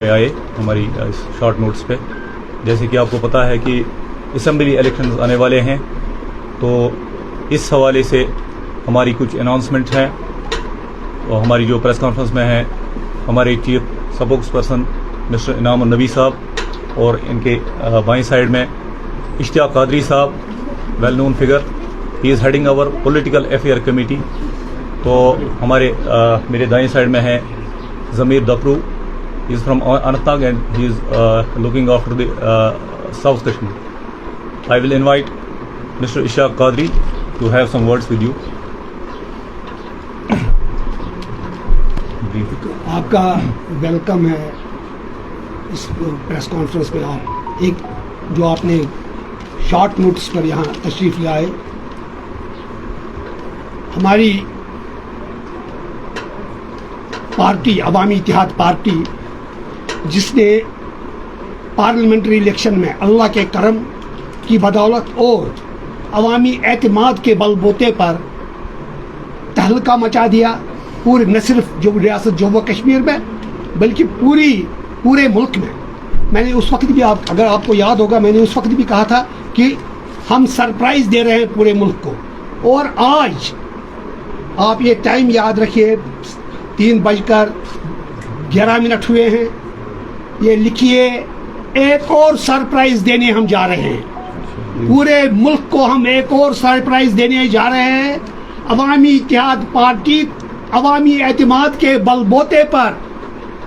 आए हमारी short notes पे। जैसे कि आपको पता है कि असम्बली इलेक्शंस आने वाले हैं, तो इस हवाले से हमारी कुछ अनाउंसमेंट हैं और हमारी जो प्रेस कॉन्फ्रेंस में है हमारे चीफ स्पोक्स पर्सन मिस्टर इनाम नबी साहब और इनके बाईं साइड में इश्तियाक कादरी साहब, well known figure, he is heading our political affair committee. तो हमारे मेरे दाएं साइड में है Zameer Dakroo, he is from Anantnag and he is looking after the South Kashmir. I will invite Mr. Ishaq Qadri to have some words with you. आपका welcome है इस press conference में। आप एक जो आपने शॉर्ट नोटिस पर यहाँ तशरीफ लाए, हमारी पार्टी अवामी इत्तेहाद पार्टी जिसने पार्लियामेंट्री इलेक्शन में अल्लाह के करम की बदौलत और अवामी एतमाद के बलबूते पर तहलका मचा दिया, पूरे न सिर्फ जो रियासत जम्मू कश्मीर में बल्कि पूरे मुल्क में। मैंने उस वक्त भी अगर आपको याद होगा, मैंने उस वक्त भी कहा था कि हम सरप्राइज दे रहे हैं पूरे मुल्क को। और आज आप ये टाइम याद रखिए, 3:11 हुए हैं। ये लिखिए, एक और सरप्राइज देने हम जा रहे हैं, पूरे मुल्क को हम एक और सरप्राइज देने जा रहे हैं। अवामी इत्तेहाद पार्टी अवामी एतमाद के बलबूते पर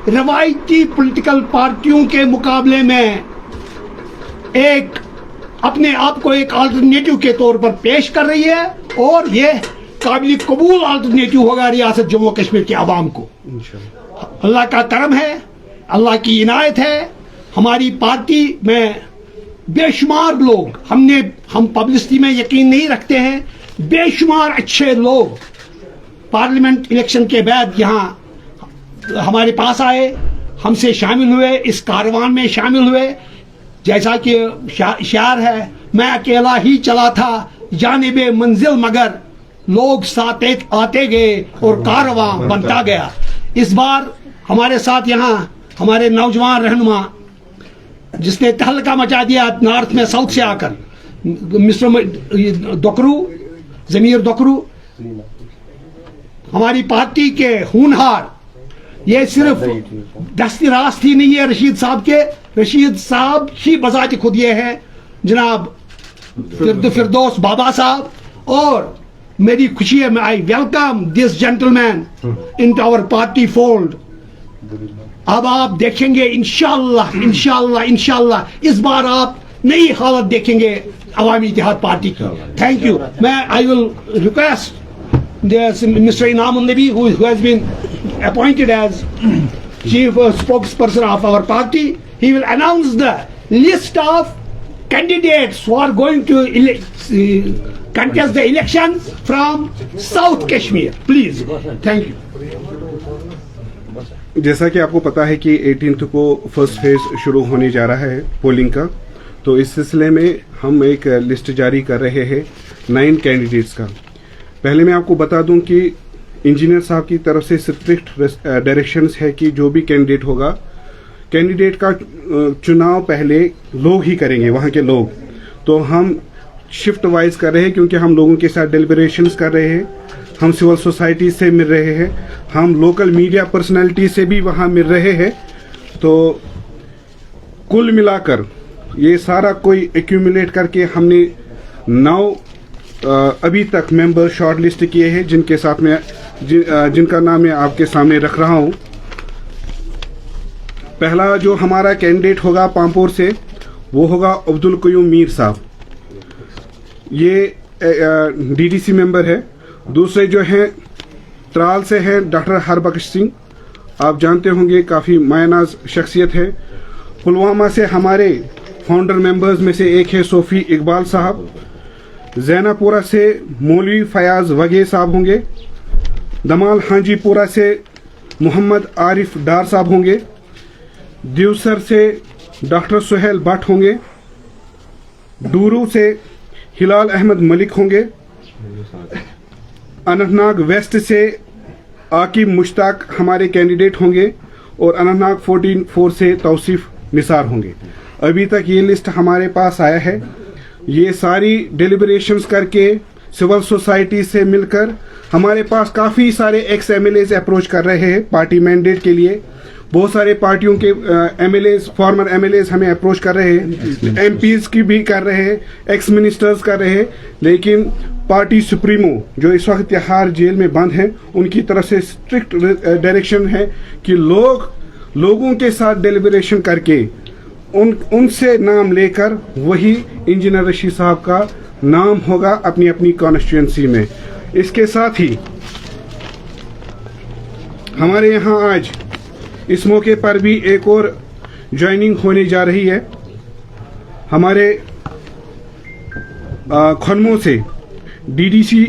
रवायती पॉलिटिकल पार्टियों के मुकाबले में एक अपने आप को एक अल्टरनेटिव के तौर पर पेश कर रही है, और ये काबिल कबूल अल्टरनेटिव होगा रियासत जम्मू कश्मीर के आवाम को। अल्लाह का करम है, अल्लाह की इनायत है। हमारी पार्टी में बेशुमार लोग, हम पब्लिसिटी में यकीन नहीं रखते हैं, बेशुमार अच्छे लोग पार्लियामेंट इलेक्शन के बाद यहाँ हमारे पास आए, हमसे शामिल हुए, इस कारवान में शामिल हुए। जैसा कि शायर है, मैं अकेला ही चला था जानिबे मंजिल, मगर लोग साथ आते गए और कारवां बनता गया। इस बार हमारे साथ यहाँ हमारे नौजवान रहनुमा जिसने तहलका मचा दिया नॉर्थ में साउथ से आकर, मिस्टर दकरू, ज़मीर दकरू, हमारी पार्टी के होनहार। ये सिर्फ दस्तरास्त ही नहीं है रशीद साहब के, रशीद साहब ही बजाते खुद ये है जनाब फिरदौस बाबा साहब। और मेरी खुशी है, I welcome this gentleman in our party fold. अब आप देखेंगे इंशाअल्लाह इंशाअल्लाह इंशाअल्लाह इस बार आप नई हालत देखेंगे अवामी इत्तेहाद पार्टी की। Thank you. मैं आई विल रिक्वेस्ट मिस्टर इनाम नबी who has been appointed as chief spokesperson of our party. He will announce the list of candidates who are going to contest the election from South Kashmir. Please. Thank you. जैसा कि आपको पता है कि 18th को first phase शुरू होने जा रहा है पोलिंग का, तो इस सिलसिले में हम एक लिस्ट जारी कर रहे हैं 9 कैंडिडेट्स का। पहले मैं आपको बता दूं कि इंजीनियर साहब की तरफ से स्ट्रिक्ट डायरेक्शंस है कि जो भी कैंडिडेट होगा, कैंडिडेट का चुनाव पहले लोग ही करेंगे, वहाँ के लोग। तो हम शिफ्ट वाइज कर रहे हैं, क्योंकि हम लोगों के साथ डेलिब्रेशंस कर रहे हैं, हम सिविल सोसाइटी से मिल रहे हैं, हम लोकल मीडिया पर्सनालिटी से भी वहाँ मिल रहे हैं। तो कुल मिलाकर ये सारा कोई एक्यूमुलेट करके हमने 9 अभी तक मेंबर शॉर्ट लिस्ट किए हैं, जिनके साथ में जिनका नाम मैं आपके सामने रख रहा हूँ। पहला जो हमारा कैंडिडेट होगा पामपोर से, वो होगा अब्दुल कयूम मीर साहब, ये डीडीसी मेंबर है। दूसरे जो हैं त्राल से हैं डॉक्टर हरबख्श सिंह, आप जानते होंगे काफ़ी मायनाज शख्सियत है। पुलवामा से हमारे फाउंडर मेंबर्स में से एक है सोफ़ी इकबाल साहब। जैनापुरा से मौलवी फयाज वगे साहब होंगे। दमाल हाजीपुरा से मोहम्मद आरिफ डार साहब होंगे। दिवसर से डॉक्टर सुहेल भट्ट होंगे। डूरू से हिलाल अहमद मलिक होंगे। अनंतनाग वेस्ट से आकिब मुश्ताक हमारे कैंडिडेट होंगे। और अनंतनाग 14-4 से तौसीफ निसार होंगे। अभी तक ये लिस्ट हमारे पास आया है। ये सारी डिलिब्रेशंस करके सिविल सोसाइटी से मिलकर हमारे पास काफ़ी सारे एक्स MLAs अप्रोच कर रहे हैं पार्टी मैंडेट के लिए। बहुत सारे पार्टियों के MLAs, फॉर्मर MLAs हमें अप्रोच कर रहे हैं, MPs की भी कर रहे हैं, एक्स मिनिस्टर्स कर रहे हैं, लेकिन पार्टी सुप्रीमो जो इस वक्त तिहाड़ जेल में बंद हैं, उनकी तरफ से स्ट्रिक्ट डायरेक्शन है कि लोगों के साथ डेलिब्रेशन करके उनसे नाम लेकर वही इंजीनियर रशीद साहब का नाम होगा अपनी अपनी कॉन्स्टिट्यूंसी में। इसके साथ ही हमारे यहाँ आज इस मौके पर भी एक और ज्वाइनिंग होने जा रही है। हमारे खनमों से DDC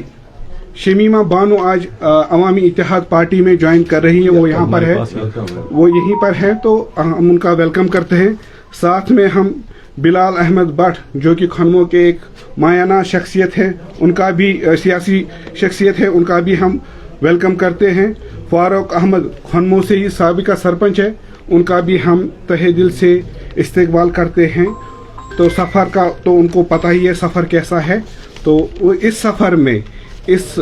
शमीमा बानो आज अवामी इत्तेहाद पार्टी में ज्वाइन कर रही है। वो यहाँ पर है, वो यहीं पर है, तो हम उनका वेलकम करते हैं। साथ में हम बिलाल अहमद भट्ट जो कि खनमों के एक मायाना शख्सियत है, उनका भी सियासी शख्सियत है, उनका भी हम वेलकम करते हैं। फारूक अहमद खनमों से ही साबिका सरपंच है, उनका भी हम तहे दिल से इस्तकबाल करते हैं। तो सफ़र का तो उनको पता ही है सफ़र कैसा है, तो वो इस सफ़र में इस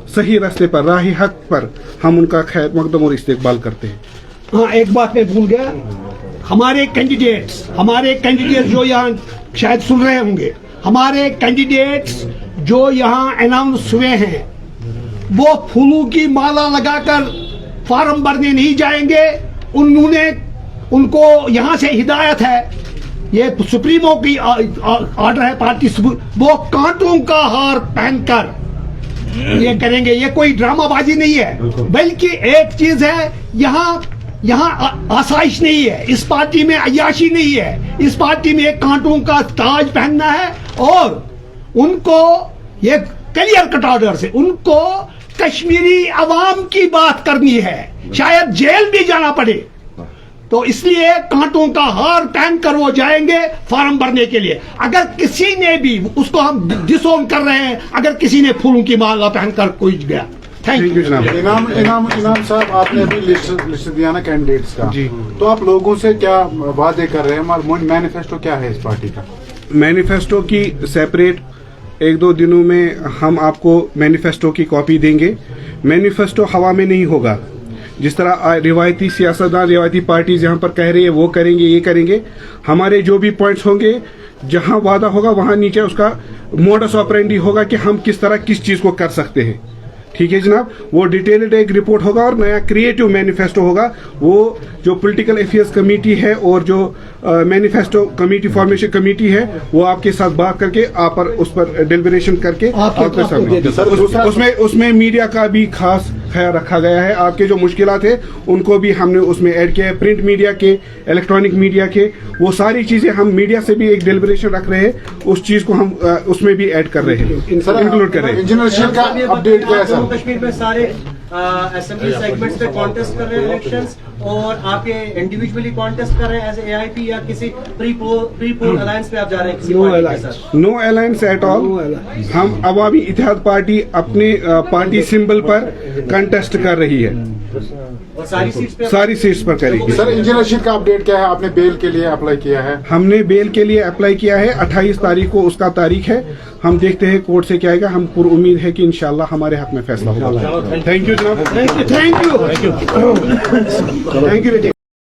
सही रास्ते पर राही हक पर हम उनका खैर मकदम और इस्तकबाल करते हैं। हाँ, एक बात मैं भूल गया, हमारे कैंडिडेट्स जो यहाँ शायद सुन रहे होंगे, हमारे कैंडिडेट्स जो यहाँ अनाउंस हुए हैं वो फूलों की माला लगाकर फॉर्म भरने नहीं जाएंगे। उनको यहाँ से हिदायत है, ये सुप्रीमो की ऑर्डर है पार्टी, वो कांटों का हार पहनकर ये करेंगे। ये कोई ड्रामाबाजी नहीं है, बल्कि एक चीज है, यहाँ आसाइश नहीं है, इस पार्टी में अय्याशी नहीं है, इस पार्टी में एक कांटों का ताज पहनना है। और उनको ये क्लियर कट ऑर्डर से उनको कश्मीरी अवाम की बात करनी है, शायद जेल भी जाना पड़े, तो इसलिए कांटों का हार पहनकर वो जाएंगे फॉर्म भरने के लिए। अगर किसी ने भी, उसको हम डिसोन कर रहे हैं, अगर किसी ने फूलों की माला पहनकर कोई गया। थैंक यू जनाब। इनाम साहब, आपने अभी लिस्ट दिया ना कैंडिडेट्स का जी, तो आप लोगों से क्या वादे कर रहे हैं? मैनिफेस्टो क्या है इस पार्टी का? मैनिफेस्टो की सेपरेट 1-2 दिनों में हम आपको मैनिफेस्टो की कॉपी देंगे। मैनिफेस्टो हवा में नहीं होगा। जिस तरह रिवायती सियासतदान, रिवायती पार्टीज यहाँ पर कह रही है वो करेंगे, ये करेंगे, हमारे जो भी पॉइंट्स होंगे, जहाँ वादा होगा वहाँ नीचे उसका मोडस ऑपरेंडी होगा कि हम किस तरह किस चीज़ को कर सकते हैं। ठीक है जनाब, वो डिटेल्ड एक रिपोर्ट होगा और नया क्रिएटिव मैनिफेस्टो होगा। वो जो पॉलिटिकल अफेयर्स कमेटी है और जो मैनिफेस्टो कमेटी, फॉर्मेशन कमेटी है, वो आपके साथ बात करके आप पर उस पर डिलिब्रेशन करके उसमें मीडिया का भी खास ख्याल रखा गया है। आपके जो मुश्किलात है उनको भी हमने उसमें ऐड किया है, प्रिंट मीडिया के, इलेक्ट्रॉनिक मीडिया के, वो सारी चीजें हम मीडिया से भी एक डिलिब्रेशन रख रहे हैं, उस चीज को हम उसमें भी ऐड कर रहे हैं, इंक्लूड कर रहे हैं। इंजीनियर का अपडेट क्या है सर? कश्मीर में सारे असेंबली सेगमेंट्स पे कॉन्टेस्ट कर रहे हैं इलेक्शंस, और आपके इंडिविजुअली कॉन्टेस्ट कर रहे हैं एज AIP या किसी प्री पोल अलायंस पे आप जा रहे हैं? No alliance at all. हम अवामी इत्तेहाद पार्टी अपने पार्टी सिंबल पर कंटेस्ट कर रही है और सारी सीट्स पर करेगी। सर, इंजीनियर का अपडेट क्या है? आपने बेल के लिए अप्लाई किया है? हमने बेल के लिए अप्लाई किया है, 28 तारीख को उसका तारीख है। हम देखते हैं कोर्ट से क्या आएगा। हम पूरी उम्मीद है कि इंशाल्लाह हमारे हक में फैसला होगा। थैंक यू जनाब। Thank you.